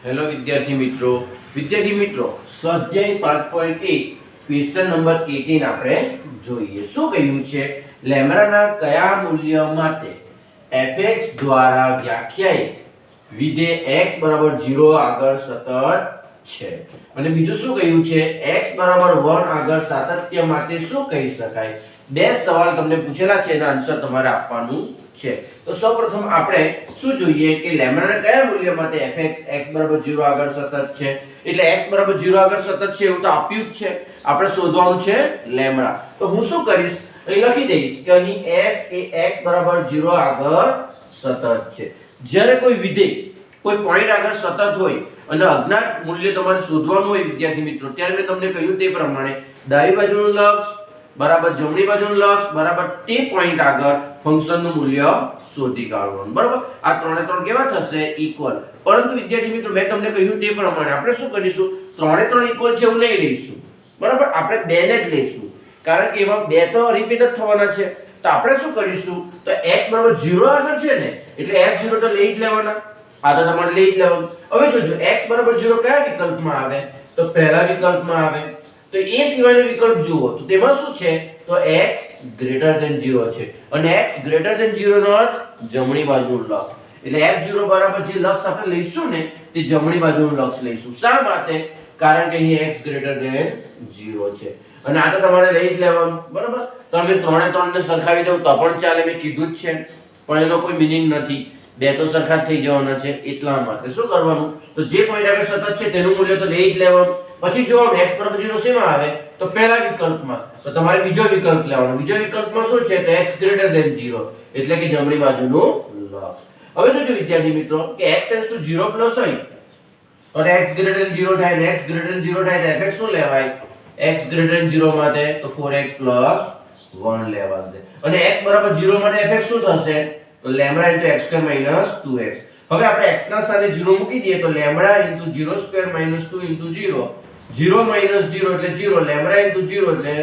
Hello વિદ્યાર્થી મિત્રો સ્વાધ્યાય 5.1 ક્વેશ્ચન નંબર 18 આપણે જોઈએ. શું કહ્યું છે? લેમ્બડાના કયા મૂલ્ય માટે fx દ્વારા વ્યાખ્યાયિત વિધેય x 0 આગળ સતત છે? અને બીજું શું કહ્યું છે? x 1 આગળ સાતત્ય માટે શું કહી શકાય? બે સવાલ તમને પૂછેલા છે, એના આન્સર તમારે આપવાનું છે. તો સૌપ્રથમ આપણે શું જોઈએ કે લેમ્બડાના કયા મૂલ્ય માટે fx x 0 આગળ સતત છે? એટલે x 0 આગળ સતત છે એવું તો આપ્યું જ છે, આપણે શોધવાનું છે લેમ્બડા. તો હું શું કરીશ, અહીં લખી દઈશ કે અહીં f એ x 0 આગળ સતત છે. જ્યારે કોઈ વિધેય કોઈ પોઈન્ટ આગળ સતત હોય અને અજ્ઞાત મૂલ્ય તમારે શોધવાનું હોય વિદ્યાર્થી મિત્રો, ત્યારે મેં તમને કહ્યું તે પ્રમાણે ડાબી બાજુનું લક્ષ બરાબર જમણી બાજુનું લક્ષ બરાબર તે પોઈન્ટ આગળ ફંક્શનનું મૂલ્ય શોધી કાઢવાનું. બરાબર, આ ત્રણે ત્રણ કેવા થશે? ઇક્વલ. પરંતુ વિદ્યાર્થી મિત્રો મેં તમને કહ્યું તે પ્રમાણે આપણે શું કરીશું, ત્રણે ત્રણ ઇક્વલ છે એવું નહીં લઈશું. બરાબર, આપણે બે ને જ લઈશું, કારણ કે એમાં બે તો રિપીટ જ થવાના છે. તો આપણે શું કરીશું, તો x 0 આગળ છે ને એટલે f0 તો લઈ જ લેવાના, આ તો તમારે લઈ જ લેવાનું. હવે જોજો x 0 કયા વિકલ્પમાં આવે? તો પહેલા વિકલ્પમાં આવે. તો એ સિવાયનો વિકલ્પ જુઓ તો તેમાં શું છે, તો x > 0 છે અને x > 0 નો અર્થ જમણી બાજુનું લક્ષ. એટલે f0 બરાબર જે લક્ષ આપણે લઈશું ને તે જમણી બાજુનું લક્ષ લઈશું. શા માટે? કારણ કે અહીં x > 0 છે અને આ તો તમારે લઈ જ લેવાનું. બરાબર, તમે ત્રણે ત્રણને સરખાવી દઉં તો પણ ચાલે, મેં કીધું જ છે, પણ એનો કોઈ મીનિંગ નથી. બે તો સરખા જ થઈ જવાના છે, એટલા માટે શું કરવાનું, તો જે પોઈન્ટ આગળ સતત છે તેનું મૂલ્ય તો લઈ જ લેવાનું. પછી જો x 0 શેમાં આવે? તો પહેલા વિકલ્પમાં. તો તમારે બીજો વિકલ્પ લેવાનો. બીજો વિકલ્પમાં શું છે? તો x > 0 એટલે કે જમણી બાજુનું લક્ષ. હવે જોજો વિદ્યાર્થી મિત્રો કે x → 0 પ્લસ હોય તો x > 0 થાય ને x > 0 થાય તો fx શું લેવાય? x > 0 માટે તો 4x + 1 લેવાશે અને x 0 માટે fx શું થશે? તો λ × x² - 2x. હવે આપણે x ના સ્થાને 0 મૂકી દઈએ તો λ × 0² - 2 × 0 0 - 0 એટલે 0, λ × 0 એટલે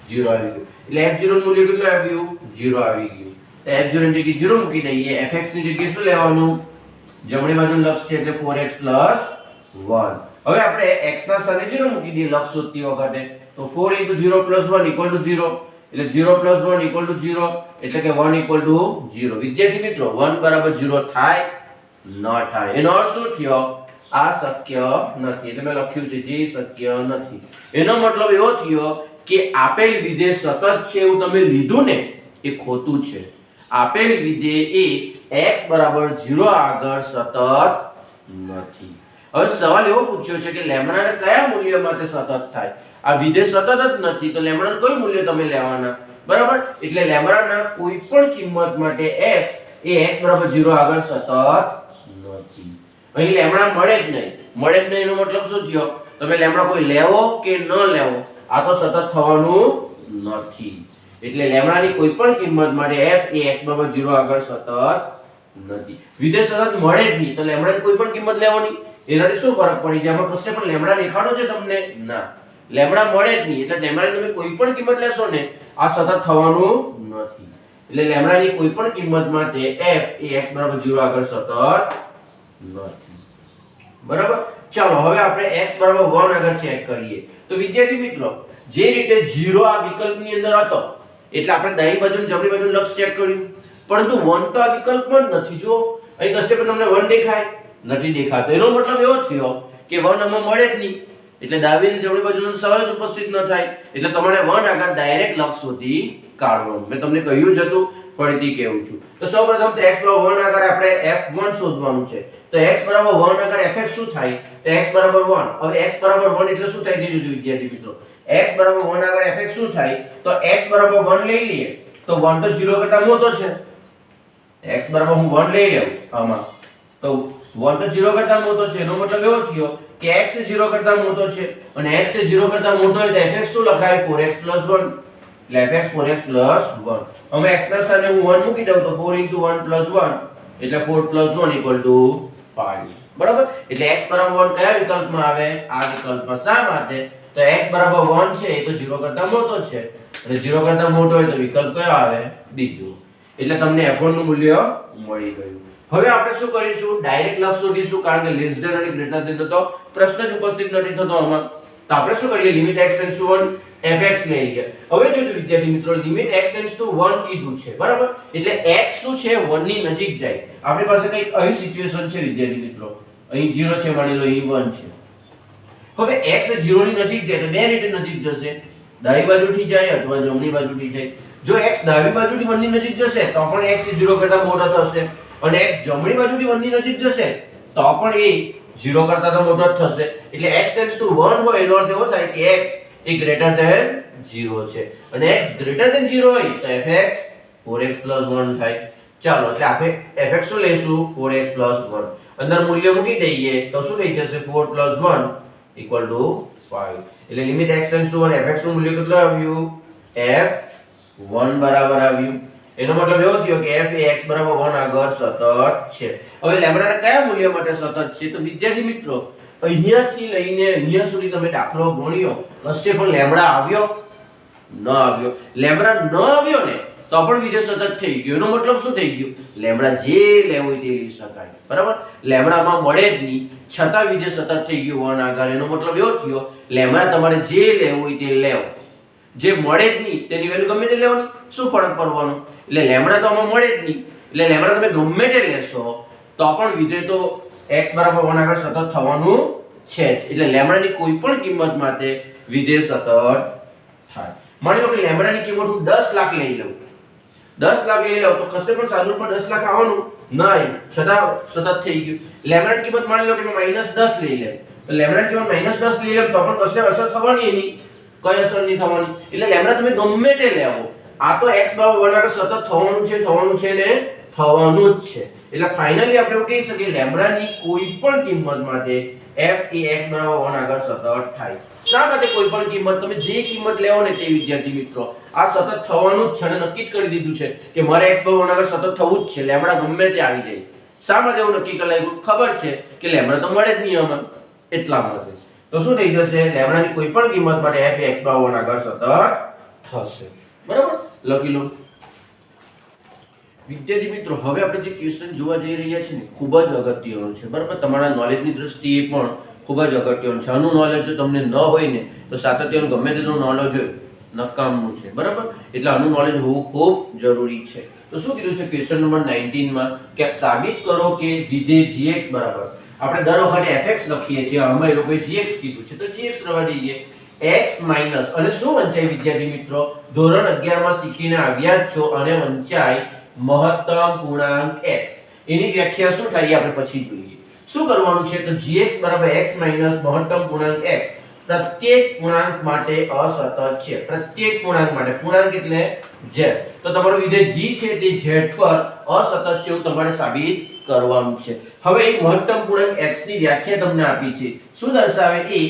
0 આવી ગયું. એટલે f0 નું મૂલ્ય કેટલું આવ્યું? 0 આવી ગયું. તો f0 ની જગ્યાએ 0 મૂકી દઈએ, fx ની જગ્યાએ શું લેવાનું? જમણી બાજુનું લક્ષ છે એટલે 4x + 1. હવે આપણે x ના સ્થાને 0 મૂકી દઈએ લક્ષ શોધતી વખતે, તો 4 × 0 + 1 = 0 એટલે 0 + 1 = 0 એટલે કે 1 = 0. વિદ્યાર્થી મિત્રો 1 = 0 થાય ન થાય? એનો અર્થ શું થયો? આ શક્ય નથી. એટલે મેં લખ્યું છે જે શક્ય નથી. એનો મતલબ એવો થયો કે આપેલ વિધેય સતત છે એવું તમે લીધું ને એ ખોટું છે. આપેલ વિધેય એ x 0 આગળ સતત નથી. હવે સવાલ એવો પૂછ્યો છે કે લેમ્બડાના કયા મૂલ્ય માટે સતત થાય? આ વિધેય સતત જ નથી તો લેમ્બડાનું કયું મૂલ્ય તમે લેવાના? બરાબર, એટલે લેમ્બડાના કોઈ પણ કિંમત માટે f એ x 0 આગળ સતત નથી. અહીં લેમ્બડા મળે જ નહીં. મળે જ નહીં એનો મતલબ શું થયો? તમે લેમ્બડા કોઈ લેવો કે ન લેવો આ તો સતત થવાનું નથી. એટલે લેમ્બડાની કોઈ પણ કિંમત માટે f એ x 0 આગળ સતત નથી. વિધેય સતત મળે જ નહીં તો લેમ્બડાની કોઈ પણ કિંમત લેવાની, એનાથી શું ફરક પડી જાય? આમાં કશે પણ લેમ્બડા દેખાડો છે તમને? ના, લેમ્બડા મળે જ નહીં એટલે લેમ્બડાની તમે કોઈ પણ કિંમત લેશો ને આ સતત થવાનું નથી. એટલે લેમ્બડાની કોઈ પણ કિંમત માટે f એ x 0 આગળ સતત નથી. બરાબર, ચાલો હવે આપણે x 1 આગળ ચેક કરીએ. તો વિદ્યાર્થી મિત્રો જે રીતે 0 આ વિકલ્પની અંદર હતો એટલે આપણે ડાબી બાજુ અને જમણી બાજુનું લક્ષ ચેક કર્યું, પરંતુ 1 તો આ વિકલ્પમાં જ નથી. જો અહીં કશે પણ તમને 1 દેખાય? નથી દેખાતો. એનો મતલબ એવો થયો કે 1 આમાં મળે જ નહીં એટલે ડાબી અને જમણી બાજુનો સવાલ જ ઉપસ્થિત ન થાય. એટલે તમારે 1 આગળ ડાયરેક્ટ લક્ષ શોધી કાઢવાનું. મેં તમને કહ્યું જ હતું, ફરીથી કહું છું. તો સૌપ્રથમ તો x 1 આગળ આપણે f1 શોધવાનું છે. તો x 1 આગળ fx શું થાય? તો x 1. હવે x 1 એટલે શું થાય? જોજો વિદ્યાર્થી મિત્રો, x 1 આગળ fx શું થાય? તો x 1 લઈ લઈએ તો 1 તો 0 કરતા મોટો છે. x હું 1 લઈ લઉં આમાં તો 1 તો 0 કરતા મોટો છે. એનો મતલબ એવો થયો કે x એ 0 કરતા મોટો છે અને x એ 0 કરતા મોટો હોય તો fx શું લખાય? 4x + 1 એટલે fx 4x + 1. હવે x ના સ્થાને હું 1 મૂકી દઉં તો 4 × 1 + 1 એટલે 4 + 1 = 5. બરાબર, એટલે x 1 કયા વિકલ્પમાં આવે? આ વિકલ્પમાં. શા માટે? તો x 1 છે એ તો 0 કરતા મોટો છે અને 0 કરતા મોટો હોય તો વિકલ્પ કયો આવે? બીજો. એટલે તમને f1 નું મૂલ્ય મળી ગયું. હવે આપણે શું કરીશું, ડાયરેક્ટ લક્ષ શોધીશું, કારણ કે લેસ ધેન અને ગ્રેટર ધેન તો પ્રશ્ન જ ઉપસ્થિત નથી થતો આમાં. તો આપણે શું કરીએ, limit x tends to 1 fx લઈ લઈએ. હવે જોજો વિદ્યાર્થી મિત્રો, લિમિટ x ટેન્ડ્સ ટુ 1 કીધું છે, બરાબર? એટલે x શું છે, 1 ની નજીક જાય. આપણી પાસે કઈક આવી સિચ્યુએશન છે વિદ્યાર્થી મિત્રો, અહીં 0 છે, માની લો અહીં 1 છે. હવે x 0 ની નજીક જાય તો બે રીતે નજીક જશે, ડાબી બાજુથી જાય અથવા જમણી બાજુથી જાય. જો x ડાબી બાજુથી 1 ની નજીક જશે તો પણ x 0 કરતા મોટો થશે, અને x જમણી બાજુથી 1 ની નજીક જશે તો પણ એ 0 કરતા તો મોટો જ થશે. એટલે x ટેન્ડ્સ ટુ 1 હોય એનો અર્થ એવો થાય કે x એ ગ્રેટર ધેન 0 છે, અને x ગ્રેટર ધેન 0 હોય તો fx 4x 1 થાય. ચાલો, એટલે આપણે fx શું લઈશું, 4x 1. અંદર મૂલ્ય મૂકી દઈએ તો શું થઈ જશે, 4 1 equal to 5. એટલે limit x tends to 1 fx નું મૂલ્ય કેટલું આવ્યું, f1 બરાબર આવ્યું. એનો મતલબ એવો થયો કે f એ x બરાબર 1 આગળ સતત છે. હવે લેમ્બડાના કયા મૂલ્ય માટે સતત છે, તો વિદ્યાર્થી મિત્રો અહીંયાથી લઈને અહીંયા સુધી તમે દાખલો ગણ્યો, કશે પણ લેમ્બડા આવ્યો ન આવ્યો. લેમ્બડા ન આવ્યો ને તો પણ વિધેય સતત થઈ ગયું. એનો મતલબ શું થઈ ગયું, લેમ્બડા જે લેવું હોય તે લઈ શકાય, બરાબર? લેમ્બડામાં મળે જ નહીં છતાં વિધેય સતત થઈ ગયું 1 આગળ. એનો મતલબ એવો થયો, લેમ્બડા તમારે જે લેવું હોય તે લેવો, જે મળે જ નહીં તેની વેલ્યુ ગમે તે લેવાની, શું ફરક પડવાનો? એટલે લેમ્બડા તો આમાં મળે જ નહીં, એટલે લેમ્બડા તમે ગમે તે લેશો તો પણ વિધેય તો x બરાબર 1 આગળ સતત થવાનું છે જ. એટલે લેમ્બડાની કોઈ પણ કિંમત માટે વિધેય સતત થાય. માની લો કે લેમ્બડાની કિંમત હું 10 લાખ લઈ લઉં, 10 લાખ લઈ લઉં તો કશે પણ સાદું પર 10 લાખ આવવાનું નહીં, છતાં સતત થઈ ગયું. લેમ્બડાની કિંમત માની લો કે -10 લઈ લે, તો લેમ્બડાની કિંમત -10 લઈ લે તો પણ કશે અસર થવાની એની કઈ અસર નહીં થવાની. એટલે લેમ્બડા તમે ગમે તે લેવો, આ તો x બરાબર 1 આગળ સતત થવાનું છે ને થવાનું જ છે. એટલે ફાઇનલી આપણે એવું કહી શકીએ, લેમ્બડાની કોઈ પણ કિંમત માટે f એ x બરાબર 1 આગળ સતત થાય. શા માટે કોઈ પણ કિંમત, તમે જે કિંમત લેવો ને તે વિદ્યાર્થી મિત્રો આ સતત થવાનું જ છે, અને નક્કી જ કરી દીધું છે કે મારે x બરાબર 1 આગળ સતત થવું જ છે. લેમ્બડા ગમે તે આવી જાય. શા માટે એવું નક્કી કરાયું, ખબર છે કે લેમ્બડા તો મળે જ નહીં આમાં, એટલા માટે. તો શું થઈ જશે, લેમ્બડાની કોઈ પણ કિંમત માટે f એ x બરાબર 1 આગળ સતત થશે, બરાબર? લખી લો વિદ્યાર્થી મિત્રો. હવે આપણે જે ક્વેશ્ચન જોવા જઈ રહ્યા છીએ ને ખૂબ જ અગત્યનો છે, બરાબર? તમારા નોલેજની દ્રષ્ટિએ પણ ખૂબ જ અગત્યનું છે. આનું નોલેજ જો તમને ન હોય ને તો સાતત્યનું ગમે તેનું નોલેજ હોય નકામનું છે, બરાબર? એટલે આનું નોલેજ હોવું ખૂબ જરૂરી છે. તો શું કીધું છે ક્વેશ્ચન નંબર 19 માં કે સાબિત કરો કે વિધેય gx બરાબર, આપણે દર વખતે fx લખીએ છીએ, અમે એ લોકોએ gx કીધું છે તો gx રવા દઈએ, x માઈનસ અને શું વંચાય વિદ્યાર્થી મિત્રો, ધોરણ 11 માં શીખીને આવ્યા જ છો, અને વંચાય મહત્તમ પૂર્ણાંક x. એની વ્યાખ્યા શું થાય આપણે પછી જોઈએ. શું કરવાનું છે, તો gx બરાબર x માઈનસ મહત્તમ પૂર્ણાંક x પ્રત્યેક પૂર્ણાંક માટે અસતત છે. પ્રત્યેક પૂર્ણાંક માટે, પૂર્ણાંક એટલે z, તો તમારું વિધેય g છે તે z પર અસતત છે એવું તમારે સાબિત કરવાનું છે. હવે એ મહત્તમ પૂર્ણાંક x ની વ્યાખ્યા તમને આપી છે. શું દર્શાવે, એ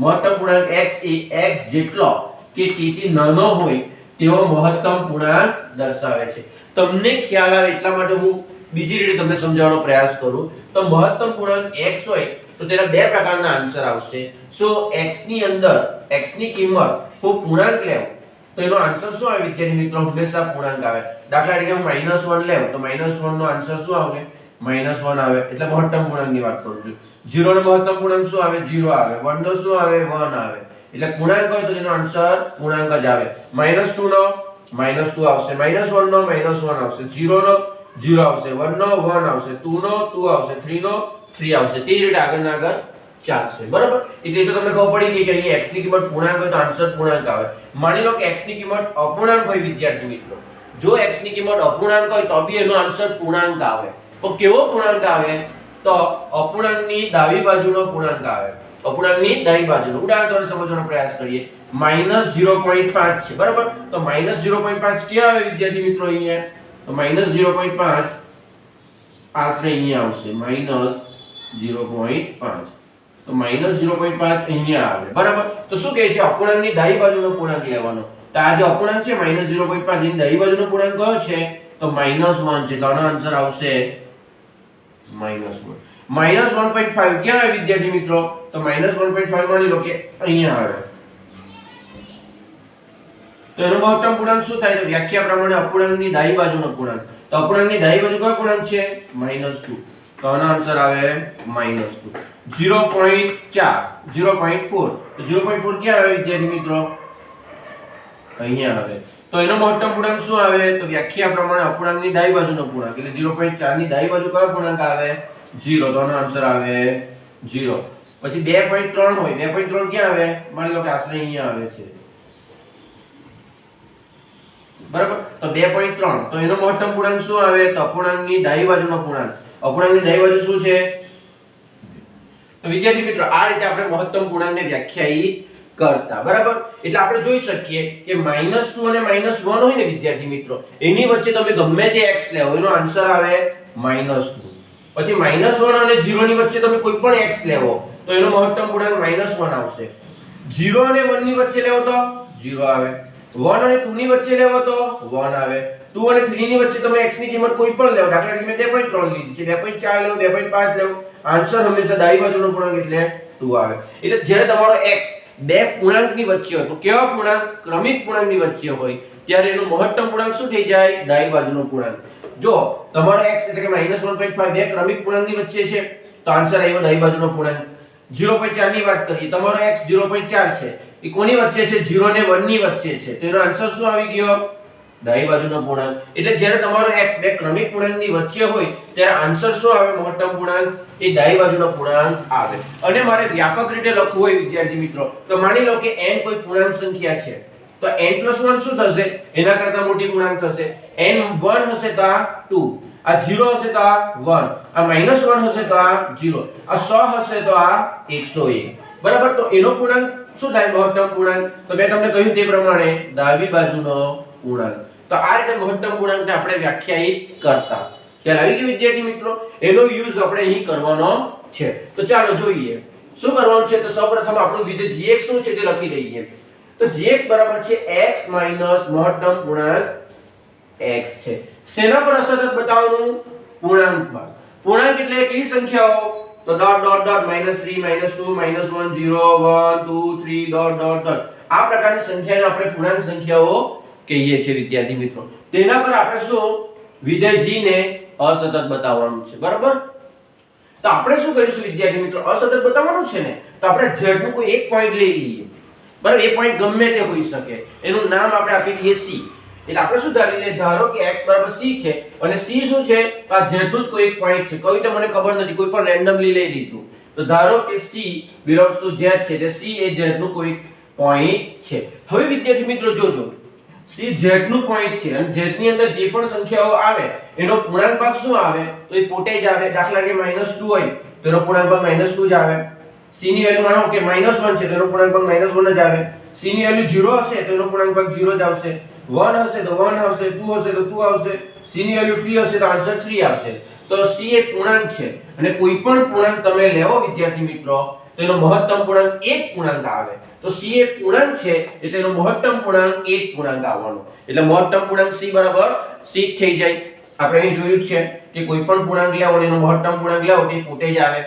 મહત્તમ પૂર્ણાંક x એ x જેટલો કે તેથી નાનો હોય તેવો મહત્તમ પૂર્ણાંક દર્શાવે છે. તમને ખ્યાલ આવે એટલા માટે હું બીજી રીતે તમને સમજાવવાનો પ્રયાસ કરું. તો મહત્તમ પૂર્ણાંક x હોય તો તેના બે પ્રકારના આન્સર આવશે. સો x ની અંદર x ની કિંમત હું પૂર્ણાંક લેવ તો એનો આન્સર શું આવે વિદ્યાર્થી મિત્રો, હંમેશા પૂર્ણાંક આવે. દાખલા તરીકે હું -1 લેવ તો -1 નો આન્સર શું આવે, -1 આવે. એટલે મહત્તમ પૂર્ણાંકની વાત કરું છું. 0 નો મહત્તમ પૂર્ણાંક શું આવે, 0 આવે. 1 નો શું આવે, 1 આવે. એટલે પૂર્ણાંક હોય તો તેનો આન્સર પૂર્ણાંક જ આવે. -2 નો -2 આવશે, -1 નો -1 આવશે, 0 નો 0 આવશે, 1 નો 1 આવશે, 2 નો 2 આવશે, 3 નો 3 આવશે. તે રીતે આગળ ચાલશે, બરાબર? એટલે એ તો તમને ખબર પડી ગઈ કે અહીં x ની કિંમત પૂર્ણાંક હોય તો આન્સર પૂર્ણાંક આવે. માની લો કે x ની કિંમત અપૂર્ણાંક હોય વિદ્યાર્થી મિત્રો, જો x ની કિંમત અપૂર્ણાંક હોય તો બી એનો આન્સર પૂર્ણાંક આવે. તો કેવો પૂર્ણાંક આવે, તો અપૂર્ણાંકની ડાબી બાજુનો પૂર્ણાંક આવે. અપૂર્ણાંકની ડાબી બાજુનો. ઉદાહરણ તરીકે સમજવાનો પ્રયાસ કરીએ, -0.5 છે, બરાબર? તો -0.5 ક્યાં આવે વિદ્યાર્થી મિત્રો, અહીંયા. તો -0.5 આશરે અહીંયા આવશે, -0.5. તો -0.5 અહીંયા આવે, બરાબર? તો શું કહે છે, અપૂર્ણાંકની ડાબી બાજુનો પૂર્ણાંક લેવાનો. તો આ જે અપૂર્ણાંક છે -0.5 એની ડાબી બાજુનો પૂર્ણાંક કયો છે, તો -1 છે. તો આનો આન્સર આવશે -1. -1.5 ક્યાં આવે વિદ્યાર્થી મિત્રો, તો -1.5 માની લો કે અહીંયા આવે. તો એનો મહત્તમ પૂર્ણાંક શું થાય, તો વ્યાખ્યા પ્રમાણે અપૂર્ણાંકની ડાબી બાજુનો પૂર્ણાંક. તો તો અપૂર્ણાંકની ડાબી બાજુ કયો પૂર્ણાંક છે -2 તો આનો આન્સર આવે -2 0.4 0.4 તો 0.4 ક્યાં આવે વિદ્યાર્થી મિત્રો અહીંયા આવે તો એનો મહત્તમ પૂર્ણાંક શું આવે તો વ્યાખ્યા પ્રમાણે અપૂર્ણાંકની ડાબી બાજુનો પૂર્ણાંક એટલે 0.4 ની ડાબી બાજુ કયો પૂર્ણાંક આવે 0 તો આનો આન્સર આવે 0 પછી 2.3 હોય 2.3 ક્યાં આવે માની લો કે આશરે અહીંયા આવે છે બરાબર તો 2.3 તો એનો મહત્તમ પૂર્ણાંક શું આવે તો અપૂર્ણાંકની ડાબી બાજુનો પૂર્ણાંક અપૂર્ણાંકની ડાબી બાજુ શું છે તો વિદ્યાર્થી મિત્રો આ રીતે આપણે મહત્તમ પૂર્ણાંકને વ્યાખ્યાયિત કરતા બરાબર એટલે આપણે જોઈ શકીએ કે -2 અને -1 હોય ને વિદ્યાર્થી મિત્રો એની વચ્ચે તમે ગમે તે x લેવો એનો આન્સર આવે -2 પછી -1 અને 0 ની વચ્ચે તમે કોઈ પણ x લેવો તો એનો મહત્તમ પૂર્ણાંક -1 આવશે 0 અને 1 ની વચ્ચે લેવો તો 0 આવે 1 અને 2 ની વચ્ચે લેવો તો 1 આવે 2 અને 3 ની વચ્ચે તમે x ની કિંમત કોઈ પણ લેવો દાખલા તરીકે મેં 2.3 લીધી છે 2.4 લેવો 2.5 લેવો આન્સર હંમેશા ડાબી બાજુનો પૂર્ણાંક એટલે 2 આવે એટલે જ્યારે તમારો x બે પૂર્ણાંકની વચ્ચે હોય તો કેવા પૂર્ણાંક ક્રમિક પૂર્ણાંકની વચ્ચે હોય ત્યારે એનો મહત્તમ પૂર્ણાંક શું થઈ જાય ડાબી બાજુનો પૂર્ણાંક જો તમારો x એટલે કે -1.5 બે ક્રમિક પૂર્ણાંકની વચ્ચે છે તો આન્સર આવ્યો ડાબી બાજુનો પૂર્ણાંક 0.4 ની વાત કરીએ તમારો x 0.4 છે એ કોની વચ્ચે છે 0 અને 1 ની વચ્ચે છે તો એનો આન્સર શું આવી ગયો ડાબી બાજુનો પૂર્ણાંક એટલે જ્યારે તમારો x બે ક્રમિક પૂર્ણાંકની વચ્ચે હોય ત્યારે આન્સર શું આવે મહત્તમ પૂર્ણાંક એ ડાબી બાજુનો પૂર્ણાંક આવે અને મારે વ્યાપક રીતે લખવું હોય વિદ્યાર્થી મિત્રો તો માની લો કે n કોઈ પૂર્ણાંક સંખ્યા છે તો n+1 શું થશે એના કરતા મોટી પૂર્ણાંક થશે n1 હશે તો આ 2 આ 0 હશે તો આ 1 આ -1 હશે તો આ 0 આ 100 હશે તો આ 101 બરાબર તો એનો પૂર્ણાંક શું થાય મહત્તમ પૂર્ણાંક તો મેં તમને કહ્યું તે પ્રમાણે ડાબી બાજુનો પૂર્ણાંક તો આ રીતે મહત્તમ પૂર્ણાંકને આપણે વ્યાખ્યાયિત કરતા ખ્યાલ આવી ગયો વિદ્યાર્થી મિત્રો એનો યુઝ આપણે અહીં કરવાનો છે તો ચાલો જોઈએ શું કરવાનું છે તો સૌપ્રથમ આપણું વિધેય gx શું છે તે લખી દઈએ તો gx બરાબર છે x મહત્તમ પૂર્ણાંક x છે શેના પર અસર બતાવવાનું પૂર્ણાંકમાં પૂર્ણાંક એટલે કેવી સંખ્યાઓ તો dot dot dot -3 -2 -1 0 1 2 3 dot dot dot આ પ્રકારની સંખ્યાને આપણે પૂર્ણાંક સંખ્યાઓ કહીએ છીએ વિદ્યાર્થી મિત્રો તેના પર આપણે શું વિધેય g ને અસતત બતાવવાનું છે બરાબર તો આપણે શું કરીશું વિદ્યાર્થી મિત્રો અસતત બતાવવાનું છે ને તો આપણે z નું કોઈ એક પોઈન્ટ લઈ લઈએ બરાબર એ પોઈન્ટ ગમે તે હોઈ શકે એનું નામ આપણે આપી દઈએ c એટલે આપણે શું ધારી લઈએ ધારો કે x c છે અને c શું છે આ z નું જ કોઈ એક પોઈન્ટ છે કઈ તો મને ખબર નથી કોઈ પણ રેન્ડમલી લઈ લીધું તો ધારો કે c belongs to z છે એટલે c એ z નું કોઈ પોઈન્ટ છે હવે વિદ્યાર્થી મિત્રો જોજો c z નું પોઈન્ટ છે અને z ની અંદર જે પણ સંખ્યાઓ આવે એનો પૂર્ણાંક ભાગ શું આવે તો એ પોતે જ આવે દાખલા કે -2 હોય તો એનો પૂર્ણાંક ભાગ -2 જ આવે c ની વેલ્યુ માનો કે -1 છે તો એનો પૂર્ણાંક ભાગ -1 જ આવે c ની વેલ્યુ 0 હશે તો એનો પૂર્ણાંક ભાગ 0 જ આવશે 1 હશે તો 1 આવશે 2 હશે તો 2 આવશે c ની વેલ્યુ 3 હશે તો આન્સર 3 આવશે તો c એક પૂર્ણાંક છે અને કોઈ પણ પૂર્ણાંક તમે લેવો વિદ્યાર્થી મિત્રો તો એનો મહત્તમ પૂર્ણાંક એક પૂર્ણાંક આવે તો c એક પૂર્ણાંક છે એટલે એનો મહત્તમ પૂર્ણાંક એક પૂર્ણાંક આવવાનો એટલે મહત્તમ પૂર્ણાંક c બરાબર 6 થઈ જાય આપણે અહીં જોયું છે કે કોઈ પણ પૂર્ણાંક લેવો એનો મહત્તમ પૂર્ણાંક લેવો તે પોતે જ આવે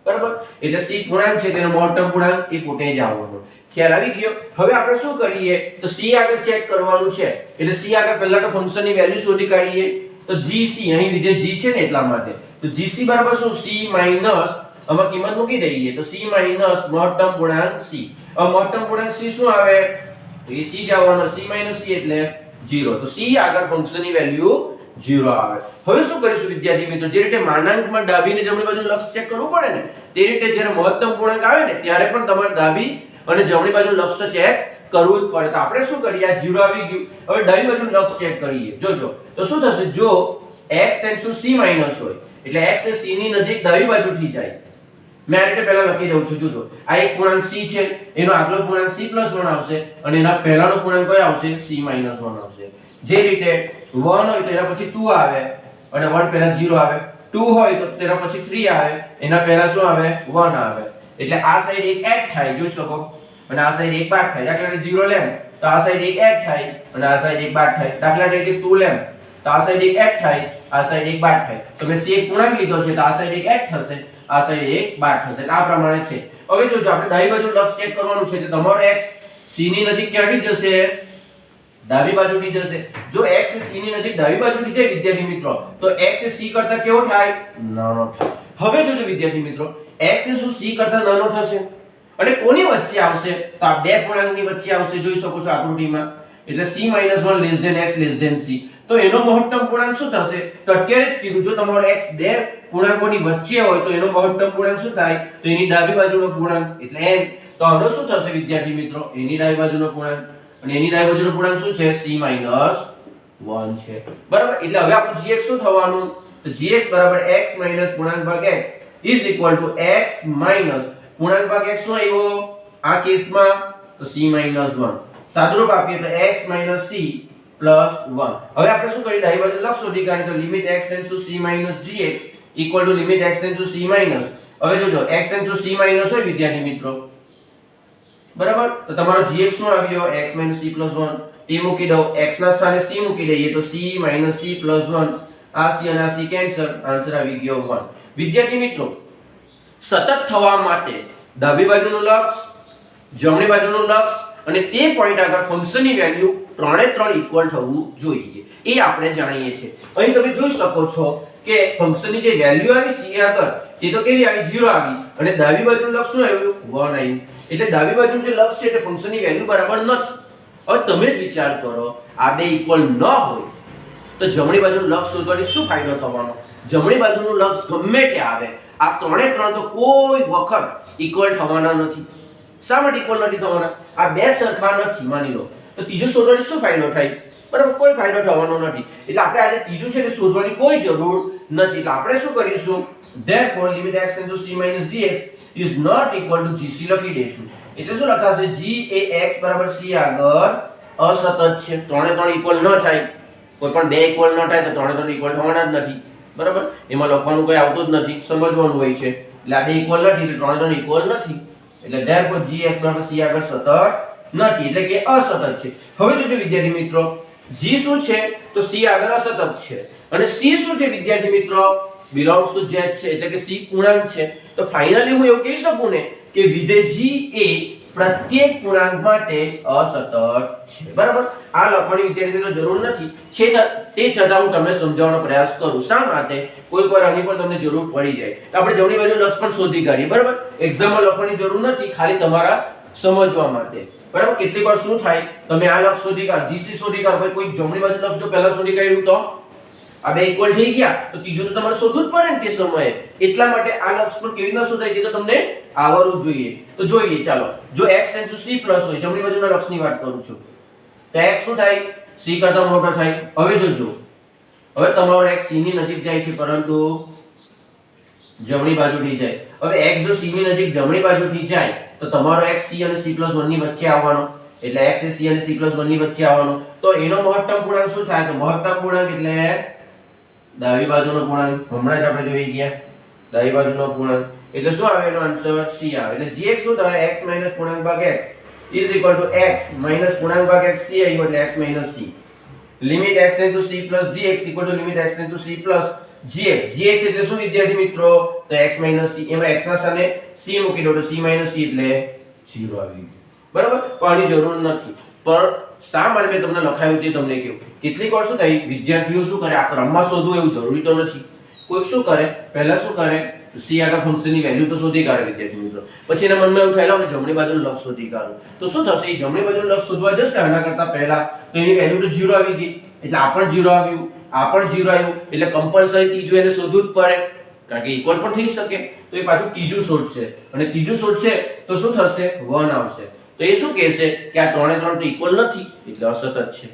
બરાબર એટલે c પૂર્ણાંક છે તેનો મહત્તમ પૂર્ણાંક એ પોતે જ આવવાનો ખ્યાલ આવી ગયો હવે આપણે શું કરીએ તો c આગળ ચેક કરવાનું છે એટલે c આગળ પહેલા તો ફંક્શનની વેલ્યુ શોધી કાઢીએ તો gc અહીં વિધેય g છે ને એટલા માટે તો gc બરાબર શું c માઈનસ આમાં કિંમત મૂકી દઈએ તો c માઈનસ મહત્તમ પૂર્ણાંક c હવે મહત્તમ પૂર્ણાંક c શું આવે તો એ c જ આવવાનો c માઈનસ c એટલે 0 તો c આગળ ફંક્શનની વેલ્યુ 0 આવે હવે શું કરીશું વિદ્યાર્થી મિત્રો જે રીતે માનાંકમાં ડાબી અને જમણી બાજુ લક્ષ ચેક કરવું પડે ને તે રીતે જ્યારે મહત્તમ પૂર્ણાંક આવે ને ત્યારે પણ તમારે ડાબી અને જમણી બાજુ લક્ષ તો ચેક કરવું જ પડે તો આપણે શું કરીએ આ 0 આવી ગયું હવે ડાબી બાજુ લક્ષ ચેક કરીએ જોજો તો શું થશે જો x → c માઈનસ હોય એટલે x એ c ની નજીક ડાબી બાજુથી જાય મેં આ રીતે પહેલા લખી દઉં છું જોજો આ એક પૂર્ણાંક c છે એનો આગલો પૂર્ણાંક c+1 આવશે અને એના પહેલાનો પૂર્ણાંક કયો આવશે c-1 આવશે જે રીતે 1 હોય તો એના પછી 2 આવે અને 1 પહેલા 0 આવે 2 હોય તો તેના પછી 3 આવે એના પહેલા શું આવે 1 આવે એટલે આ સાઈડ એક એડ થાય જોઈ શકો અને આ સાઈડ એક બાદ થાય દાખલા તરીકે 0 લેમ તો આ સાઈડ એક એડ થાય અને આ સાઈડ એક બાદ થાય દાખલા તરીકે 2 લેમ તો આ સાઈડ એક એડ થાય આ સાઈડ એક બાદ થાય તો મેં c એક પૂર્ણાંક લીધો છે તો આ સાઈડ એક એડ થશે આ સાઈડ એક બાદ થશે આ પ્રમાણે છે હવે જોજો આપણે ડાબી બાજુ લક્ષ ચેક કરવાનું છે તો તમારો x c ની નજીક ક્યાંથી જશે ડાબી બાજુથી જશે. જો x એ c ની નજીક ડાબી બાજુથી જાય વિદ્યાર્થી મિત્રો તો x એ c કરતા કેવો થાય? નાનો થાય. હવે જોજો વિદ્યાર્થી મિત્રો x એ શું c કરતા નાનો થશે અને કોની વચ્ચે આવશે? તો આ બે પૂર્ણાંકની વચ્ચે આવશે. જોઈ શકો છો આકૃતિમાં. એટલે c - 1 x c. તો એનો મહત્તમ પૂર્ણાંક શું થશે? તો અત્યારે જ કીધું જો તમારો x બે પૂર્ણાંકોની વચ્ચે હોય તો એનો મહત્તમ પૂર્ણાંક શું થાય? તો એની ડાબી બાજુનો પૂર્ણાંક એટલે n. તો આનો શું થશે વિદ્યાર્થી મિત્રો? એની ડાબી બાજુનો પૂર્ણાંક અને એની ડાબી બાજુનો પૂર્ણાંક શું છે? c - 1 છે. બરાબર. એટલે હવે આપણું gx શું થવાનું? તો gx બરાબર x - પૂર્ણાંક ભાગ x is equal to x minus પૂર્ણાંક ભાગ x શું આવ્યો આ કેસમાં? તો c - 1. સાદુરૂપ આપીએ તો x - c + 1. હવે આપણે શું કરીએ? ડાબી બાજુ લક્ષ શોધી કાઢીએ તો limit x → c - gx equal to limit x → c minus. હવે જોજો x → c માઈનસ હોય વિદ્યાર્થી મિત્રો બરાબર. તો તમારો gx શું આવ્યો? x - c + 1. તે મૂકી દો. x ના સ્થાને c મૂકી દઈએ તો c - c + 1. આ c અને આ c કેન્સલ. આન્સર આવી ગયો 1. વિદ્યાર્થી મિત્રો સતત થવા માટે ડાબી બાજુનું લક્ષ, જમણી બાજુનું લક્ષ અને તે પોઈન્ટ આગળ ફંક્શનની વેલ્યુ 3 ઇક્વલ થવું જોઈએ. એ આપણે જાણીએ છીએ. અહીં તમે જોઈ શકો છો કે ફંક્શનની જે વેલ્યુ આવી c આગળ તે તો કેવી આવી? 0 આવી અને ડાબી બાજુનું લક્ષ શું આવ્યું? 1 આવ્યું. એટલે ડાબી બાજુનું જે લક્ષ છે તે ફંક્શનની વેલ્યુ બરાબર નથી. હવે તમે જ વિચાર કરો આ બે ઇક્વલ ન હોય તો જમણી બાજુનું લક્ષ શોધવાની શું ફાયદો થવાનો? જમણી બાજુનું લક્ષ ગમે તે આવે આ 3 તો કોઈ વખત ઇક્વલ થવાના નથી. શા માટે ઇક્વલ નથી થવાના? આ બે સરખા નથી માની લો. તો ત્રીજું શોધવાની શું ફાયદો થાય? બરાબર કોઈ ફાયદો થવાનો નથી. એટલે આપણે આજે ત્રીજું છે તે શોધવાની કોઈ જરૂર નથી. એટલે આપણે શું કરીશું? therefore limit x → c - gx is not equal to gc લખી દઈશું. એટલે શું લખાશે? g એ x = c આગળ અસતત છે. 3 ઇક્વલ ન થાય. કોઈ પણ બે ઇક્વલ ન થાય તો 3 ઇક્વલ થવાના જ નથી. બરાબર. એમાં લખવાનું કોઈ આવતું જ નથી. સમજવાનું હોય છે. એટલે આ બે ઇક્વલ નથી એટલે 3 ઇક્વલ નથી. એટલે therefore gx = c આગળ સતત નથી એટલે કે અસતત છે. હવે જોજો વિદ્યાર્થી મિત્રો g શું છે? તો c આગળ અસતત છે અને c શું છે વિદ્યાર્થી મિત્રો? belongs to z છે એટલે કે c પૂર્ણાંક છે. તો ફાઇનલી હું એવું કહી શકું ને કે વિધેય g એ પ્રત્યેક પૂર્ણાંક માટે અસતત છે. બરાબર. આ લખવાની વિદ્યાર્થી મિત્રો જરૂર નથી છે તે છતાં હું તમને સમજાવવાનો પ્રયાસ કરું. શા માટે? કોઈ વાર આની પણ તમને જરૂર પડી જાય તો આપણે જમણી બાજુ લક્ષ પણ શોધી કાઢીએ. બરાબર. એક્ઝામમાં લખવાની જરૂર નથી ખાલી તમારા સમજવા માટે. બરાબર. કેટલીક વાર શું થાય તમે આ લક્ષ શોધી કાઢ gc શોધી કાઢ કોઈ જમણી બાજુ લક્ષ જો પહેલા શોધી કાઢ્યું તો આ બે ઇક્વલ થઈ ગયા તો ત્રીજું તો તમારે શોધવું જ પડે ને તે સમયે. એટલા માટે આ લક્ષ પણ કેવી રીતના શોધાય તે તો તમને આવડવું જોઈએ. તો જોઈએ ચાલો. જો x → c + હોય જમણી બાજુના લક્ષની વાત કરું છું તો x શું થાય? c કરતા મોટો થાય. હવે જોજો હવે તમારો x c ની નજીક જાય છે પરંતુ જમણી બાજુથી જાય. હવે x જો c ની નજીક જમણી બાજુથી જાય તો તમારો x c અને c + 1 ની વચ્ચે આવવાનો. એટલે x એ c અને c + 1 ની વચ્ચે આવવાનો. તો એનો મહત્તમ પૂર્ણાંક શું થાય? તો મહત્તમ પૂર્ણાંક એટલે ડાબી બાજુનો પૂર્ણાંક. હમણાં જ આપણે જોઈ ગયા ડાબી બાજુનો પૂર્ણાંક એટલે શું આવે? એનો આન્સર c આવે. એટલે gx શું થાય? x - પૂર્ણાંક ભાગ x is equal to x - પૂર્ણાંક ભાગ x c આવ્યો એટલે x - c. Limit x → c + gx equal to limit x → c + gx. gx એટલે શું વિદ્યાર્થી મિત્રો? તો x - c. એમાં x ના સ્થાને c મૂકી દો તો c - c એટલે 0 આવી ગયું. બરાબર. પણ આની જરૂર નથી. પણ શા માટે મેં તમને લખાયું તે તમને કહ્યું. કેટલીક વાર શું થાય વિદ્યાર્થીઓ શું કરે આ ક્રમમાં શોધવું એવું જરૂરી તો નથી. કોઈ શું કરે પહેલા શું કરે c આગળ ફંક્શનની વેલ્યુ તો શોધી કાઢે વિદ્યાર્થી મિત્રો. પછી એના મનમાં એવું થાય લે જમણી બાજુનું લક્ષ શોધી કાઢું. તો શું થશે? એ જમણી બાજુનું લક્ષ શોધવા જશે આના કરતા પહેલા તો એની વેલ્યુ તો 0 આવી ગઈ. એટલે આ પણ 0 આવ્યું આ પણ 0 આવ્યું એટલે કમ્પલસરી ત્રીજું એને શોધવું જ પડે કારણ કે ઇક્વલ પણ થઈ શકે. તો એ પાછું ત્રીજું શોધશે અને ત્રીજું શોધશે તો શું થશે? 1 આવશે. તો એ શું કહેશે કે આ 3 તો ઇક્વલ નથી એટલે અસતત છે.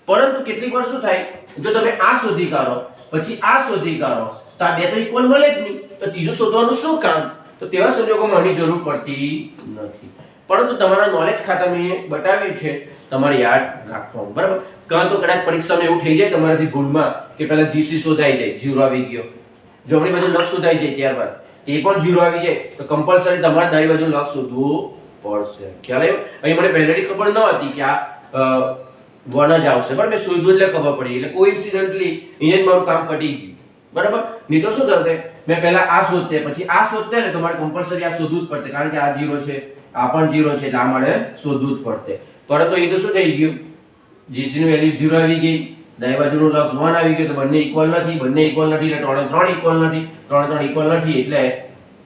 પરંતુ કેટલીક વાર શું થાય જો તમે આ શોધી કાઢો પછી આ શોધી કાઢો તો આ બે તો ઇક્વલ મળે જ નહીં તો ત્રીજું શોધવાનું શું કામ? તો તેવા સંજોગોમાં આની જરૂર પડતી નથી. પરંતુ તમારા નોલેજ ખાતામાં બતાવ્યું છે તમારે યાદ રાખવાનું. બરાબર. કાં તો કદાચ પરીક્ષામાં એવું થઈ જાય તમારાથી ભૂલમાં કે પહેલા gc શોધાઈ જાય 0 આવી ગયો. જમણી બાજુ લક્ષ શોધાઈ જાય ત્યારબાદ એ પણ 0 આવી જાય તો કમ્પલસરી તમારે ડાબી બાજુ લક્ષ શોધવું પડશે. ખ્યાલ આવ્યો? અહીં મને પહેલેથી ખબર ન હતી કે આ 1 જ આવશે. બરાબર. મેં શોધ્યું એટલે ખબર પડી એટલે કોઇન્સિડન્ટલી અહીંયા જ મારું કામ પતી ગયું. બરાબર. નહીં તો શું કરતે મેં પહેલા આ શોધતે પછી આ શોધતે ને તમારે કમ્પલસરી આ શોધવું જ પડતે કારણ કે આ 0 છે આ પણ 0 છે એટલે આ મારે શોધવું જ પડતે. પરંતુ એ તો શું થઈ ગયું GC ની વેલ્યુ 0 આવી ગઈ, ડાબી બાજુનો લક્ષ 1 આવી ગયો, તો બંને ઇક્વલ નથી, બંને ઇક્વલ નથી એટલે 3 3 ઇક્વલ નથી, 3 3 ઇક્વલ નથી એટલે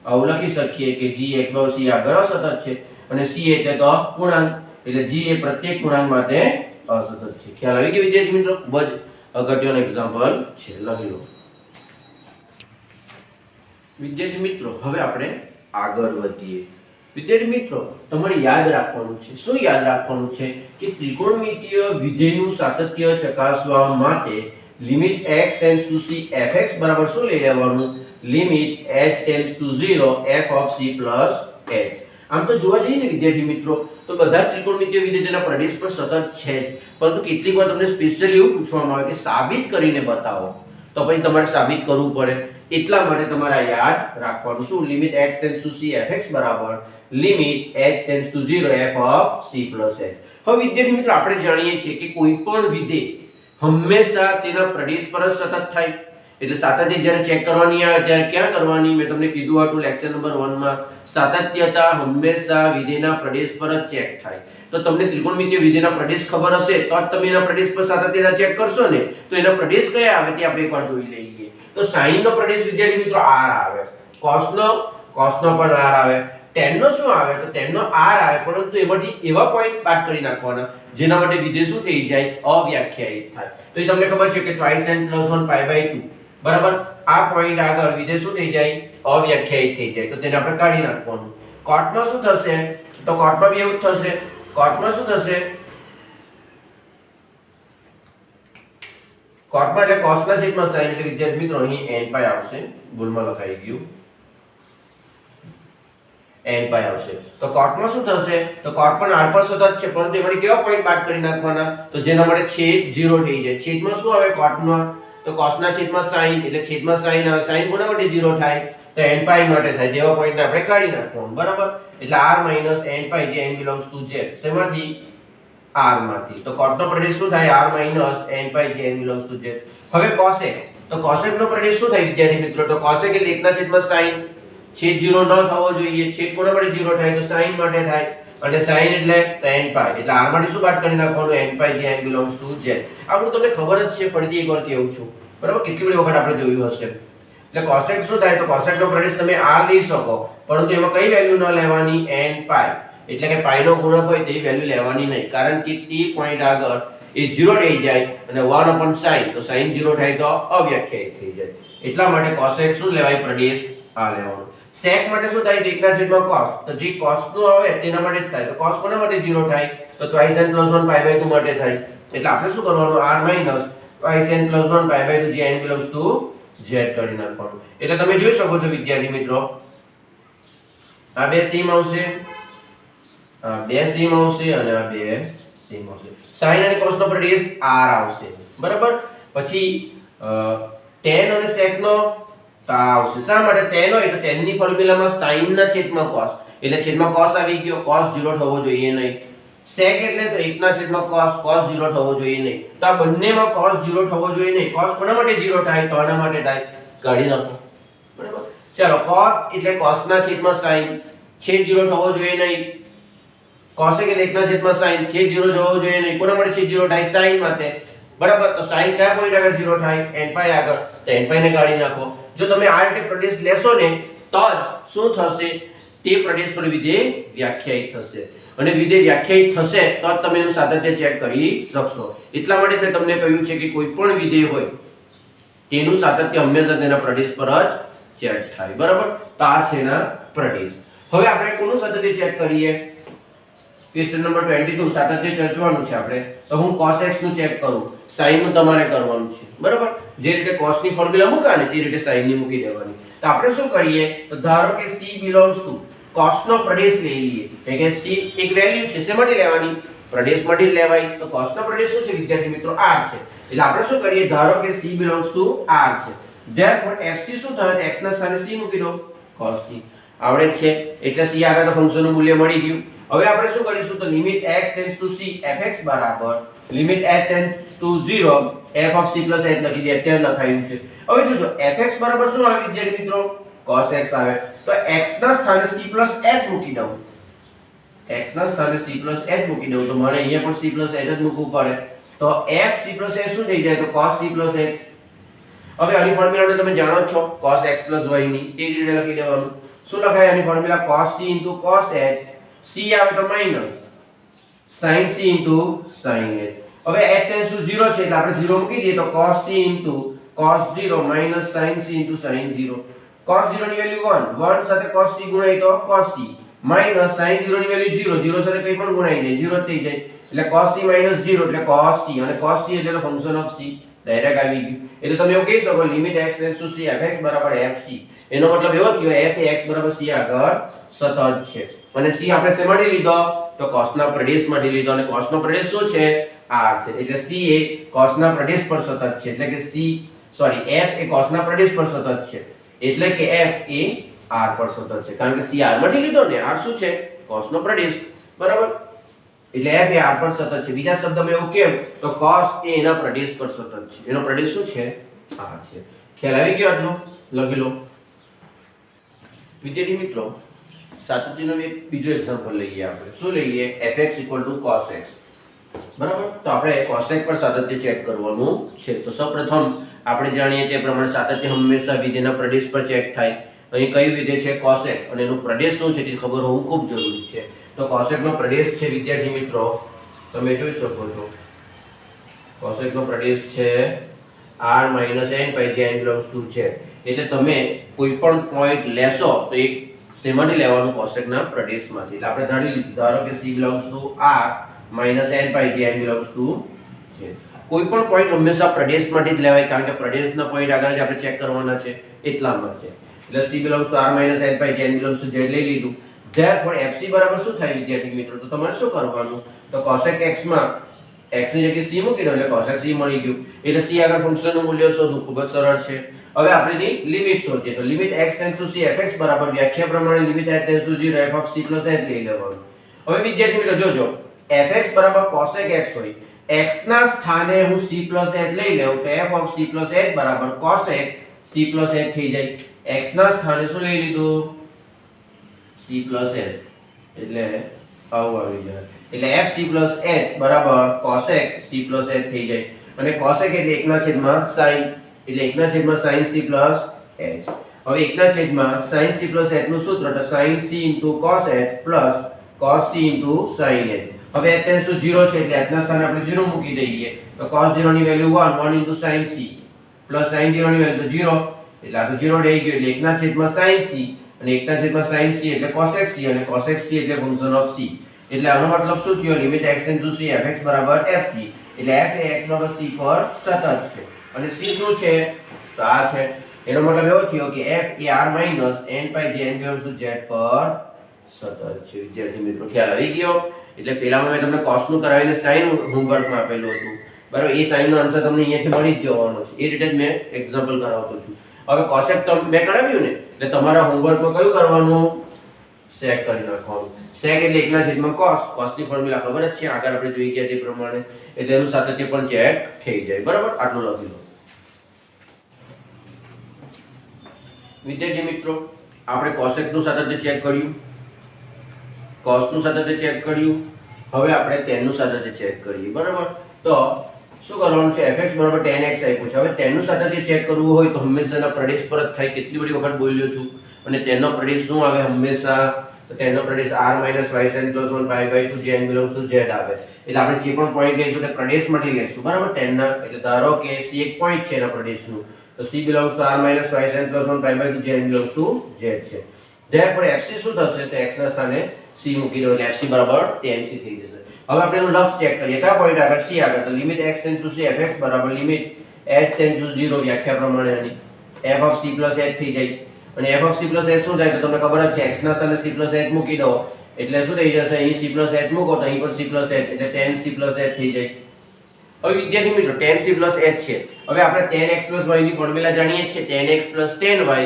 આવું લખી શકીએ કે g x બાય c આગળ અસતત છે અને c એટલે તો પૂર્ણાંક એટલે g એ પ્રત્યેક પૂર્ણાંક માટે અસતત છે. ખ્યાલ આવી ગયો વિદ્યાર્થી મિત્રો? ખૂબ જ અગત્યનું એક્ઝામ્પલ છે, લખી લો. વિદ્યાર્થી મિત્રો હવે આપણે આગળ વધીએ. વિદ્યાર્થી મિત્રો તમારે યાદ રાખવાનું છે, શું યાદ રાખવાનું છે કે ત્રિકોણમિતીય વિધેયનું સાતત્ય ચકાસવા માટે limit x tends to c fx બરાબર શું લઈ લેવાનું? Limit h tends to 0 f of c plus h. આમ તો જોવા જઈએ ને વિદ્યાર્થી મિત્રો તો બધા ત્રિકોણમિતીય વિધેય તેના પ્રદેશ પર સતત છે જ, પરંતુ કેટલીક વાર તમને સ્પેશિયલી એવું પૂછવામાં આવે કે સાબિત કરીને બતાવો, તો પછી તમારે સાબિત કરવું પડે. એટલા માટે તમારે યાદ રાખવાનું શું? Limit x tends to c fx બરાબર limit h tends to 0 f of c plus h. હવે વિદ્યાર્થી મિત્રો આપણે જાણીએ છીએ કે કોઈ પણ વિધેય હંમેશા તેના પ્રદેશ પર જ સતત થાય. એટલે સાતત્ય જ્યારે ચેક કરવાની આવે ત્યારે ક્યાં કરવાની? મેં તમને કીધું હતું લેક્ચર નંબર 1 માં, સાતત્યતા હંમેશા વિધેયના પ્રદેશ પર જ ચેક થાય. તો તમને ત્રિકોણમિતીય વિધેયના પ્રદેશ ખબર હશે તો જ તમે એના પ્રદેશ પર સાતત્યતા ચેક કરશો ને. તો એના પ્રદેશ કયા આવે તે આપણે એકવાર જોઈ લઈએ. તો sin નો પ્રદેશ વિદ્યાર્થી મિત્રો r આવે, cos નો પણ r આવે, tan નો શું આવે? તો tan નો r આવે, પરંતુ એમાંથી એવા પોઈન્ટ બાદ કરી નાખવાના જેના માટે વિધેય શું થઈ જાય? અવ્યાખ્યાયિત થાય. તો એ તમને ખબર છે કે 2n + 1 π/2 બરાબર, આ પોઈન્ટ આગળ વિધેય શું થઈ જાય? અવ્યાખ્યાયિત થઈ જાય. તો તેને આપણે કાઢી નાખવાનું. cot નો શું થશે? તો cot માં બી એવું જ થશે. cot માં શું થશે? cot માં એટલે cos ના છેદમાં sin એટલે વિદ્યાર્થી મિત્રો અહીં n π આવશે, ભૂલમાં લખાઈ ગયું, n π આવશે. તો cot માં શું થશે? તો cot પણ r પર સતત છે, પરંતુ એમાંથી કેવા પોઈન્ટ બાદ કરી નાખવાના? તો જેના માટે છેદ 0 થઈ જાય. છેદમાં શું આવે cot માં? તો cos ના છેદમાં sin એટલે છેદમાં sin આવે, sin કોના માટે 0 થાય? તો n π માટે થાય. જેવા પોઈન્ટને આપણે કાઢી નાખવાનું બરાબર. એટલે r - n π જે n belongs to z શેમાંથી? r માંથી. તો cot નો પ્રદેશ શું થાય? r - n π જે n belongs to z. હવે cosec, તો cosec નો પ્રદેશ શું થાય વિદ્યાર્થી મિત્રો? તો cosec એટલે 1 ના છેદમાં sin, છેદ 0 ન થવો જોઈએ. છેદ કોના માટે 0 થાય? તો sin માટે થાય, અને sin એટલે tan π એટલે r માંથી શું બાદ કરી નાખવાનું? n π જે n belongs to z. આપણું તમને ખબર જ છે, ફરીથી એકવાર કહું છું બરાબર, કેટલી બધી વખત આપણે જોયું હશે. એટલે cosec શું થાય? તો cosec નો પ્રદેશ તમે r લઈ શકો, પરંતુ એમાં કઈ વેલ્યુ ન લેવાની? n π. એટલે કે π નો ગુણક હોય તે વેલ્યુ લેવાની નહીં, કારણ કે તે પોઈન્ટ આગળ એ 0 થઈ જાય અને 1/sin, તો sin 0 થાય તો અવ્યાખ્યાયિત થઈ જાય. એટલા માટે cosec શું લેવાય? પ્રદેશ આ લેવાનો. sec માટે શું થાય? 1 ના છેદમાં cos, તો જે cos નું આવે તેના માટે જ થાય. તો cos કોના માટે 0 થાય? તો 2n + 1 π/2 માટે થાય. એટલે આપણે શું કરવાનું? r - 2n + 1 π/2 જે n belongs to z કરી નાખવાનું. એટલે તમે જોઈ શકો છો વિદ્યાર્થી મિત્રો, આ બે સીમ આવશે, આ બે સીમ આવશે અને આ બે સીમ આવશે. sin અને cos નો પ્રદેશ r આવશે બરાબર. પછી tan અને sec નો આવશે. શા માટે? tan હોય તો tan ની ફોર્મ્યુલામાં sin ના છેદમાં cos એટલે છેદમાં cos આવી ગયો, cos 0 થવો જોઈએ નહીં. sec એટલે તો 1 ના છેદમાં cos, cos 0 થવો જોઈએ નહીં. તો આ બંનેમાં cos 0 થવો જોઈએ નહીં. cos કોના માટે 0 થાય? તો આના માટે થાય. કાઢી નાખો બરાબર. ચાલો, cos એટલે cos ના છેદમાં sin, છેદ 0 થવો જોઈએ નહીં. cosec એટલે 1 ના છેદમાં sin, છેદ 0 થવો જોઈએ નહીં. કોના માટે છેદ 0 થાય? sin માટે બરાબર. તો sin કયા પોઈન્ટ આગળ 0 થાય? n π આગળ. તો n π ને કાઢી નાખો. જો તમે આ રીતે પ્રદેશ લેશો ને તો જ શું થશે? તે પ્રદેશ પર વિધેય વ્યાખ્યાયિત થશે, અને વિધેય વ્યાખ્યાયિત થશે તો જ તમે એનું સાતત્ય ચેક કરી શકશો. એટલા માટે મેં તમને કહ્યું છે કે કોઈ પણ વિધેય હોય તેનું સાતત્ય હંમેશા તેના પ્રદેશ પર જ ચેક થાય બરાબર. તો આ છે એના પ્રદેશ. હવે આપણે કોનું સાતત્ય ચેક કરીએ? ક્વેશ્ચન નંબર 22 સાતત્ય ચર્ચવાનું છે આપણે. તો હું cos x નું ચેક કરું, sin નું તમારે કરવાનું છે બરાબર. જે રીતે cos ની ફોર્મ્યુલા મૂકાને તે રીતે sin ની મૂકી દેવાની. તો આપણે શું કરીએ? તો ધારો કે c belongs to cos નો પ્રદેશ લઈ લઈએ. એટલે કે c એક વેલ્યુ છે, શેમાંથી લેવાની? પ્રદેશમાંથી લેવાય. તો cos નો પ્રદેશ શું છે વિદ્યાર્થી મિત્રો? r છે. એટલે આપણે શું કરીએ? ધારો કે c belongs to r છે, therefore fc શું થાય? x ના સ્થાને c મૂકી દો, cos c. આવડે છે એટલે c આગળ તો ફંક્શનનું મૂલ્ય મળી ગયું. હવે આપણે શું કરીશું? તો limit x tends to c fx બરાબર limit h tends to 0 f of c plus h લખી દે. અત્યારે લખાયું છે. હવે જોજો fx બરાબર શું આવે વિદ્યાર્થી મિત્રો? cos x આવે. તો x ના સ્થાને c પ્લસ h મૂકી દઉં, x ના સ્થાને c પ્લસ h મૂકી દઉં. તો મારે અહીંયા પણ c પ્લસ h જ મૂકવું પડે. તો f c + h શું થઈ જાય તો cos c + h. હવે આની ફોર્મ્યુલા તો તમે જાણો જ છો cos x + y ની, તે જ રીતે લખી દેવાનું. શું લખાય આની formula cos c * cos h, c આવે તો minus sin c * sin h. હવે h → 0 છે એટલે આપણે 0 મૂકી દઈએ તો cos c * cos 0 - sin c * sin 0. cos 0 ની વેલ્યુ 1, 1 સાથે cos t ગુણાય તો cos t, માઈનસ sin 0 ની વેલ્યુ 0, 0 સાથે કંઈ પણ ગુણાઈ જાય 0 થઈ જાય એટલે cos t - 0 એટલે cos t, અને cos t એટલે ફંક્શન ઓફ c ડાયરેક્ટ આવી ગયું. એટલે તમે એવું કહી શકો limit x → c fx = fc. એનો મતલબ એવો થયો f એ x = c આગળ સતત છે. અને c આપણે શેમાંથી લીધો તો cos ના પ્રદેશમાંથી લીધો, અને cos નો પ્રદેશ શું છે r છે, એટલે c એ cos ના પ્રદેશ પર સતત છે, એટલે કે f એ cos ના પ્રદેશ પર સતત છે, એટલે કે f એ r પર સતત છે, કારણ કે c r માંથી લીધો ને, r શું છે cos નો પ્રદેશ, બરાબર. એટલે f એ r પર સતત છે. બીજા શબ્દમાં એવું કેમ તો cos એ એના પ્રદેશ પર સતત છે, એનો પ્રદેશ શું છે r છે. ખ્યાલ આવી ગયો આટલો? લખી લો. વિદ્યાર્થી મિત્રો, સાતત્યનો એક બીજો એક્ઝામ્પલ લઈએ આપણે. શું લઈએ? fx = cos x, બરાબર. તો આપણે cos x પર સાતત્ય ચેક કરવાનું છે. તો સૌપ્રથમ આપણે જાણીએ તે પ્રમાણે સાતત્ય હંમેશા વિધેયના પ્રદેશ પર ચેક થાય. અહીં કયું વિધેય છે cos x, અને એનું પ્રદેશ શું છે તે ખબર હોવું ખૂબ જરૂરી છે. તો cos x નો પ્રદેશ છે વિદ્યાર્થી મિત્રો, તમે જોઈ શકો છો cos x નો પ્રદેશ છે r - n pi જ્યાં n belongs to z. એટલે તમે કોઈ પણ પોઈન્ટ લેશો તો એક શેમાંથી લેવાનું cos x ના પ્રદેશમાંથી. એટલે આપણે ધારી લીધું, ધારો કે c belongs to r - n pi જ્યાં n belongs to z. કોઈ પણ પોઈન્ટ હંમેશા પ્રદેશમાંથી જ લેવાય, કારણ કે પ્રદેશના પોઈન્ટ આગળ જ આપણે ચેક કરવાના છે એટલા માટે. એટલે c belongs to r - n pi જ્યાં n belongs to z લઈ લીધું. therefore fc બરાબર શું થાય વિદ્યાર્થી મિત્રો? તો તમારે શું કરવાનું તો cos x માં x ની જગ્યાએ c મૂકી દો એટલે cos x c મળી ગયું. એટલે c આગળ ફંક્શનનું મૂલ્ય શોધવું ખૂબ જ સરળ છે. હવે આપણે એની લિમિટ શોધીએ તો લિમિટ x → c fx બરાબર વ્યાખ્યા પ્રમાણે limit h → 0 f of c + h લઈ લેવાનું. હવે વિદ્યાર્થી મિત્રો જોજો, fx બરાબર cos x હોય, x ના સ્થાને હું c + h લઈ લઉં તો f of c + h બરાબર cos x c + h થઈ જાય. x ના સ્થાને શું લઈ લીધું c + h, એટલે આવું આવી જાય. એટલે f c + h બરાબર cos x c + h થઈ જાય. અને cos x એટલે 1/sin, એટલે 1/sin c + h. હવે 1/sin c + h નું સૂત્ર તો sin c * cos h cos c * sin h. હવે h → 0 છે એટલે h ના સ્થાને આપણે 0 મૂકી દઈએ તો cos 0 ની વેલ્યુ 1, 1 * sin c sin 0 ની વેલ્યુ તો 0, એટલે આ તો 0 રહી ગયો. એટલે 1/sin c, અને 1/sin c એટલે cos x c, અને cos x c એટલે ફંક્શન ઓફ c. એટલે આનો મતલબ શું થયો? લિમિટ x → c fx બરાબર fc. એટલે f એ x = c પર સતત છે, અને c શું છે તો આ છે. એનો મતલબ એવો થયો કે f એ r - n pi જ્યાં n belongs to z પર સતત છે. વિદ્યાર્થી મિત્રો ખ્યાલ આવી ગયો? એટલે પહેલામાં મેં તમને cos નું કરાવીને sin હોમવર્કમાં આપેલું હતું, બરાબર. એ sin નો આન્સર તમને અહીંયાથી મળી જ જવાનો છે. એ રીતે જ મેં એક્ઝામ્પલ કરાવતો છું. હવે cos x મેં કરાવ્યું ને, એટલે તમારા હોમવર્કમાં કયું કરવાનું? sec કરી નાખવાનું. sec એટલે 1/cos, cos ની ફોર્મ્યુલા ખબર જ છે, આગળ આપણે જોઈ ગયા તે પ્રમાણે. એટલે એનું સાતત્ય પણ ચેક થઈ જાય, બરાબર. આટલું લખી લો. વિદ્યાર્થી મિત્રો, આપણે cos x નું સાતત્ય ચેક કર્યું, cos નું સાતત્ય ચેક કર્યું. હવે આપણે tan નું સાતત્ય ચેક કરીએ, બરાબર. તો શું કરવાનું છે? fx બરાબર tan x આપ્યું છે. હવે tan નું સાતત્ય ચેક કરવું હોય તો હંમેશા પ્રદેશ પર જ થાય. કેટલી બધી વખત બોલ્યો છું. અને tan નો પ્રદેશ શું આવે હંમેશા? તો tan નો પ્રદેશ r - y sin + 1 pi/2 જ્યાં n belongs to z આવે. એટલે આપણે જે પણ પોઈન્ટ લઈશું તે પ્રદેશમાંથી લઈશું, બરાબર. tan ના એટલે ધારો કે c એક પોઈન્ટ છે એના પ્રદેશનું, તો c belongs to r - y sin + 1 pi/2 જ્યાં n belongs to z છે. therefore fc શું થશે? તો x ના સ્થાને c મૂકી દો એટલે fc બરાબર tan c થઈ જશે. હવે આપણે એનું લક્ષ ચેક કરીએ. કયા પોઈન્ટ આગળ? c આગળ. તો લિમિટ x → c fx બરાબર લિમિટ h → 0 વ્યાખ્યા પ્રમાણે આની f of c + h થઈ જાય. અને f of c + h શું થાય તો તમને ખબર જ છે, x ના સ્થાને c + h મૂકી દો એટલે શું થઈ જશે? અહીં c + h મૂકો તો અહીં પણ c + h, એટલે tan c + h થઈ જાય. હવે વિદ્યાર્થી મિત્રો tan c + h છે. હવે આપણે tan x + y ની ફોર્મ્યુલા જાણીએ છીએ, tan x + tan y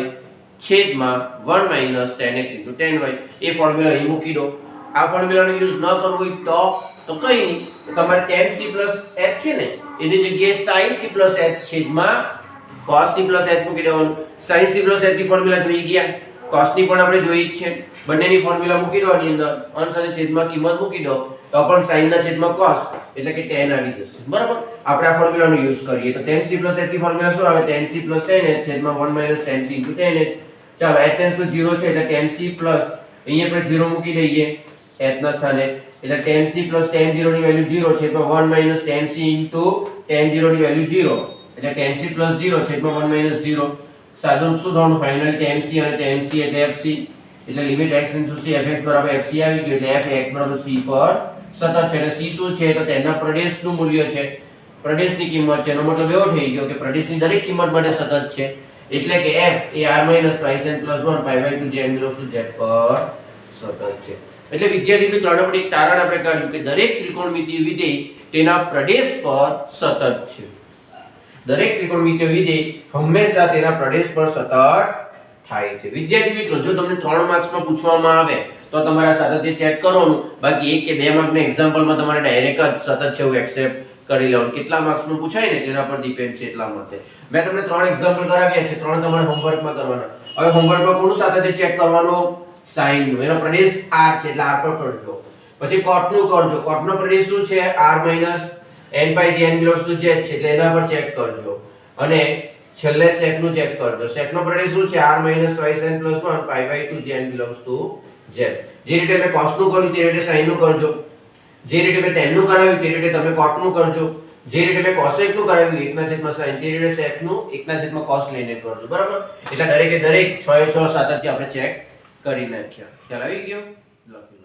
છેદમાં 1 - tan x * tan y. એ ફોર્મ્યુલા અહીં મૂકી દો. આ ફોર્મ્યુલાનો યુઝ ન કરવો હોય તો કઈ નહીં, તો તમારે tan c + h છે ને એની જગ્યાએ sin c + h છેદમાં cos c + h મૂકી દેવાનું. sin c + h ની ફોર્મ્યુલા જોઈ ગયા, cos ની પણ આપણે જોઈ જ છે, બંનેની ફોર્મ્યુલા મૂકી દો આની અંદર, અંશ અને છેદમાં કિંમત મૂકી દો તો પણ sin ના છેદમાં cos એટલે કે tan આવી જશે, બરાબર. આપણે આ ફોર્મ્યુલાનો યુઝ કરીએ તો tan c + h ની ફોર્મ્યુલા શું આવે? tan c + tan h છેદમાં 1 - tan c * tan h. ચાલો h → 0 છે એટલે tan c પ્લસ અહીંયા આપણે 0 મૂકી દઈએ h ના સ્થાને, એટલે tan c + tan 0 ની વેલ્યુ 0 છે તો 1 - tan c * tan 0 ની વેલ્યુ 0, એટલે tan c + 0 છેદમાં 1 - 0. સાદું શું થવાનું? ફાઇનલ tan c અને tan c એટલે fc, એટલે limit x * c fx = fc આવી ગયું, એટલે f x = c પર સતત છે. એટલે c શું છે? તો તેના પ્રદેશનું મૂલ્ય છે, પ્રદેશની કિંમત છે. એનો મતલબ એવો થઈ ગયો કે પ્રદેશની દરેક કિંમત માટે સતત છે, એટલે કે f એ r - πn + 1 π/2 z = z પર સતત છે. એટલે વિદ્યાર્થી મિત્રો આના પર એક તારણ આપણે કાઢ્યું કે દરેક ત્રિકોણમિતિય વિધેય તેના પ્રદેશ પર સતત છે. દરેક ત્રિકોણમિતિય વિધેય હંમેશા તેના પ્રદેશ પર સતત થાય છે. વિદ્યાર્થી મિત્રો જો તમને 3 માર્ક્સમાં પૂછવામાં આવે તો તમારા સાતત્ય ચેક કરવાનું, બાકી 1 કે 2 માર્કના એક્ઝામ્પલમાં તમારે ડાયરેક્ટ જ સતત છે એવું એક્સેપ્ટ કરી લેવાનું. કેટલા માર્ક્સનું પૂછાય ને તેના પર ડિપેન્ડ છે, એટલા માટે મેં તમને 3 એક્ઝામ્પલ કરાવ્યા છે, 3 તમારે હોમવર્કમાં કરવાના. હવે હોમવર્કમાં કોનું સાતત્ય ચેક કરવાનું? sin નું. એનો પ્રદેશ r છે એટલે r પર કરજો. પછી cot નું કરજો. cot નો પ્રદેશ શું છે? r - n π g n = z છે એટલે એના પર ચેક કરજો. અને છેલ્લે sec નું ચેક કરજો. sec નો પ્રદેશ શું છે? r - n + 1 π/2 z = z. જે રીતે મેં cos નું કર્યું તે રીતે sin નું કરજો. જે રીતે મેં tan નું કરાવ્યું તે રીતે તમે cot નું કરજો. જે રીતે મેં cosec નું કરાવ્યું 1/sin તે રીતે sec નું 1/cos લઈને કરજો, બરાબર. એટલે દરેકે દરેક 6 એ 6 સાતત્ય આપણે ચેક કરી નાખ્યા. ખ્યાલ આવી ગયો? લખી